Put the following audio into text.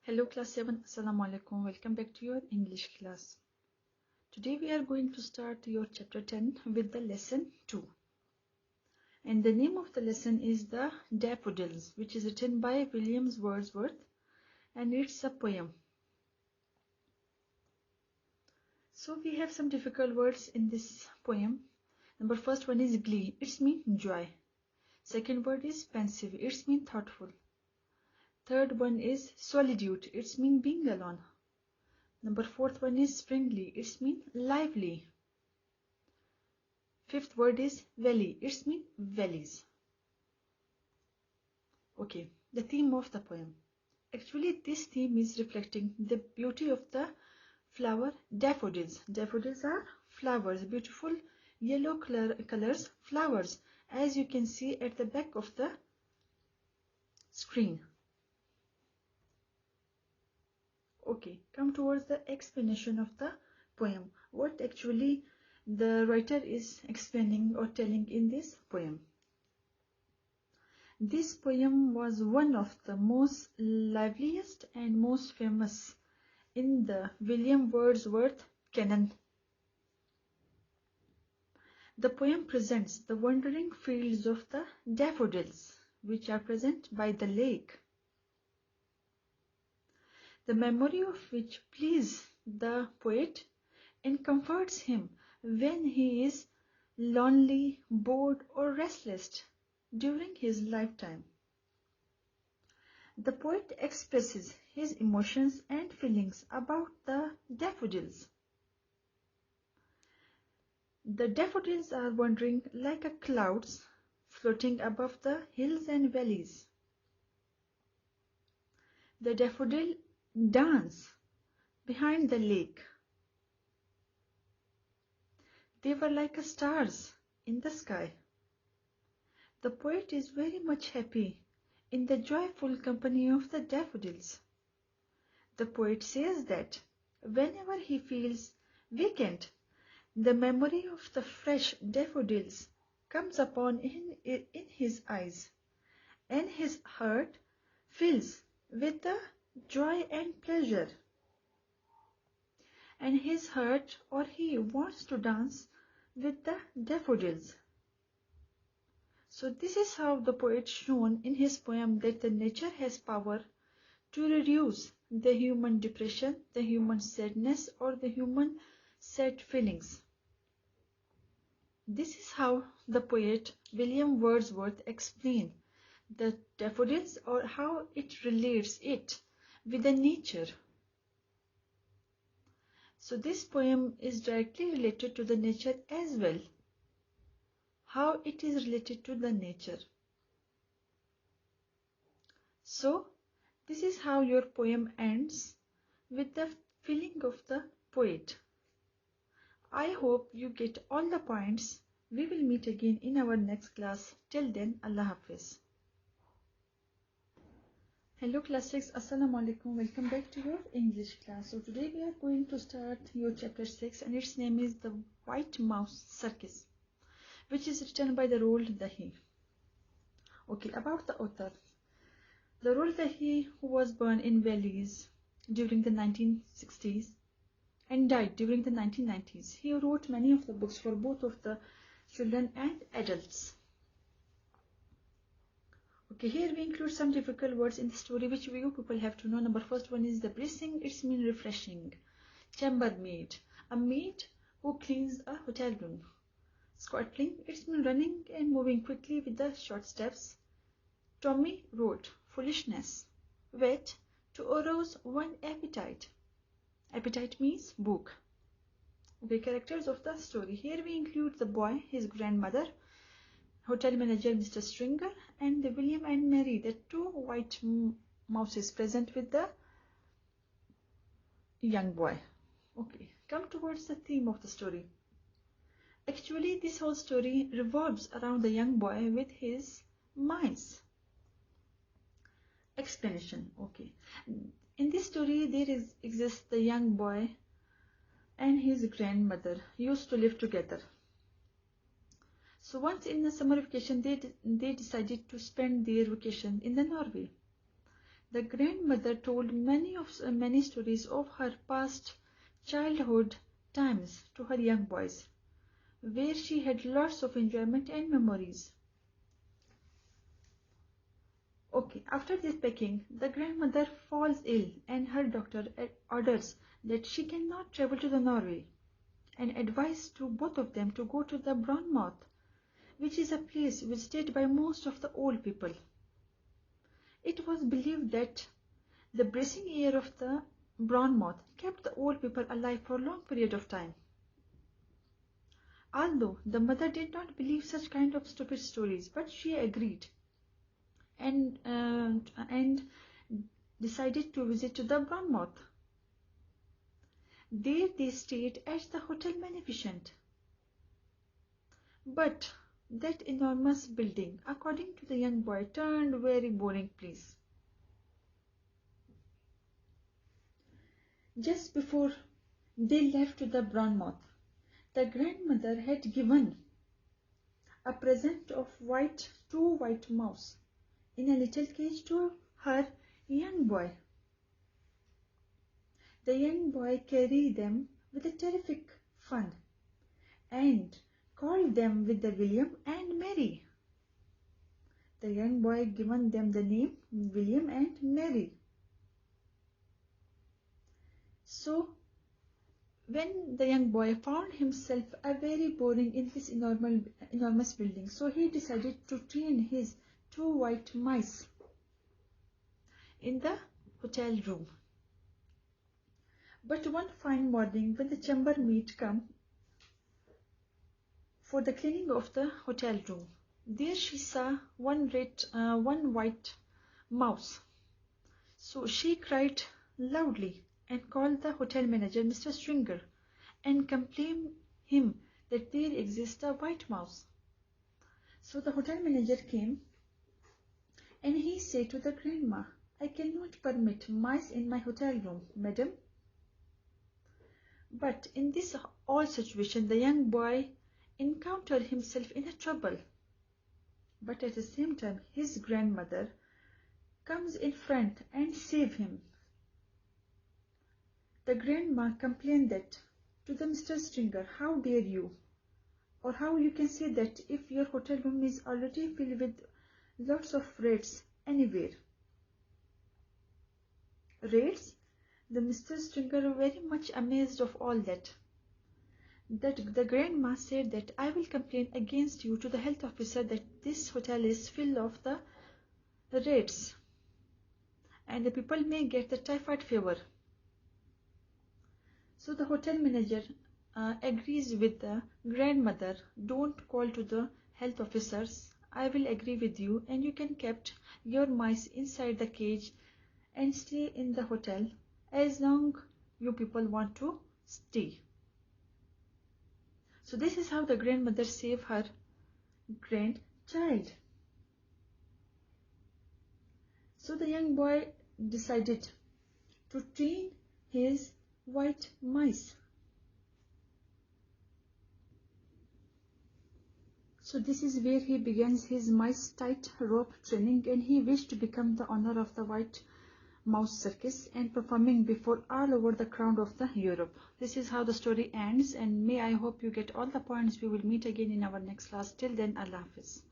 Hello class 7, Assalamu alaikum. Welcome back to your English class. Today we are going to start your chapter 10 with the lesson 2. And the name of the lesson is the Daffodils, which is written by William Wordsworth, and it's a poem. So we have some difficult words in this poem. Number first one is glee, it's mean joy. Second word is pensive, it's mean thoughtful. Third one is solitude, it's mean being alone. Number fourth one is springly, it's mean lively. Fifth word is valley, it's mean valleys. Okay, the theme of the poem. Actually, this theme is reflecting the beauty of the flower daffodils. Daffodils are flowers, beautiful yellow colors flowers, as you can see at the back of the screen. Okay, come towards the explanation of the poem. What actually the writer is explaining or telling in this poem. This poem was one of the most liveliest and most famous in the William Wordsworth canon. The poem presents the wandering fields of the daffodils, which are present by the lake, the memory of which pleases the poet and comforts him when he is lonely, bored, or restless during his lifetime. The poet expresses his emotions and feelings about the daffodils. The daffodils are wandering like clouds floating above the hills and valleys. The daffodil dance behind the lake. They were like stars in the sky. The poet is very much happy in the joyful company of the daffodils. The poet says that whenever he feels vacant, the memory of the fresh daffodils comes upon in his eyes, and his heart fills with the joy and pleasure. And his heart or he wants to dance with the daffodils. So this is how the poet shown in his poem that the nature has power to reduce the human depression, the human sadness, or the human sad feelings. This is how the poet William Wordsworth explained the daffodils, or how it relates it with the nature. So this poem is directly related to the nature as well. How it is related to the nature. So this is how your poem ends, with the feeling of the poet. I hope you get all the points. We will meet again in our next class. Till then, Allah Hafiz. Hello class 6, Assalamu alaikum. Welcome back to your English class. So today we are going to start your chapter 6, and its name is The White Mouse Circus, which is written by the Roald Dahl. Okay, about the author. The Roald Dahl, who was born in valleys during the 1960s and died during the 1990s. He wrote many of the books for both of the children and adults. Okay, here we include some difficult words in the story which you people have to know. Number first one is the bracing, it's mean refreshing. Chambermaid, a maid who cleans a hotel room. Squattling, it's mean running and moving quickly with the short steps. Tommy wrote, foolishness. Wet, to arouse one appetite. Appetite means book. Okay, characters of the story. Here we include the boy, his grandmother, hotel manager Mr. Stringer, and the William and Mary, the two white mouses present with the young boy. Okay, come towards the theme of the story. Actually, this whole story revolves around the young boy with his mice. Explanation. Okay, in this story there exists the young boy and his grandmother used to live together. So once in the summer vacation, they decided to spend their vacation in the Norway. The grandmother told many stories of her past childhood times to her young boys, where she had lots of enjoyment and memories. Okay, after this packing, the grandmother falls ill and her doctor orders that she cannot travel to the Norway and advised to both of them to go to the Brown Mouth, which is a place visited by most of the old people. It was believed that the bracing air of the Brown Mouth kept the old people alive for a long period of time. Although the mother did not believe such kind of stupid stories, but she agreed and decided to visit to the Brown Mouth. There they stayed at the Hotel Magnificent. But that enormous building, according to the young boy, turned very boring place. Just before they left to the Brown Mouth, the grandmother had given a present of two white mouse in a little cage to her young boy. The young boy carried them with a terrific fun and called them with the William and Mary. The young boy given them the name William and Mary. So when the young boy found himself a very boring in this enormous building, so he decided to train his two white mice in the hotel room. But one fine morning, when the chambermaid came for the cleaning of the hotel room, there she saw one white mouse. So she cried loudly and called the hotel manager, Mr. Stringer, and complained him that there exists a white mouse. So the hotel manager came and he said to the grandma, I cannot permit mice in my hotel room, madam. But in this all situation, the young boy encountered himself in a trouble. But at the same time, his grandmother comes in front and saves him. The grandma complained that to the Mr. Stringer, how dare you? Or how you can say that if your hotel room is already filled with lots of rats anywhere. Rats? The Mr. Stringer very much amazed of all that. The grandma said that I will complain against you to the health officer that this hotel is full of the rats and the people may get the typhoid fever. So the hotel manager agrees with the grandmother, don't call to the health officers, I will agree with you and you can keep your mice inside the cage and stay in the hotel as long you people want to stay. So this is how the grandmother saved her grandchild. So the young boy decided to train his white mice. So this is where he begins his mice tightrope training, and he wished to become the owner of the white mouse circus and performing before all over the crowd of the Europe. This is how the story ends, and may I hope you get all the points. We will meet again in our next class. Till then, Allah Hafiz.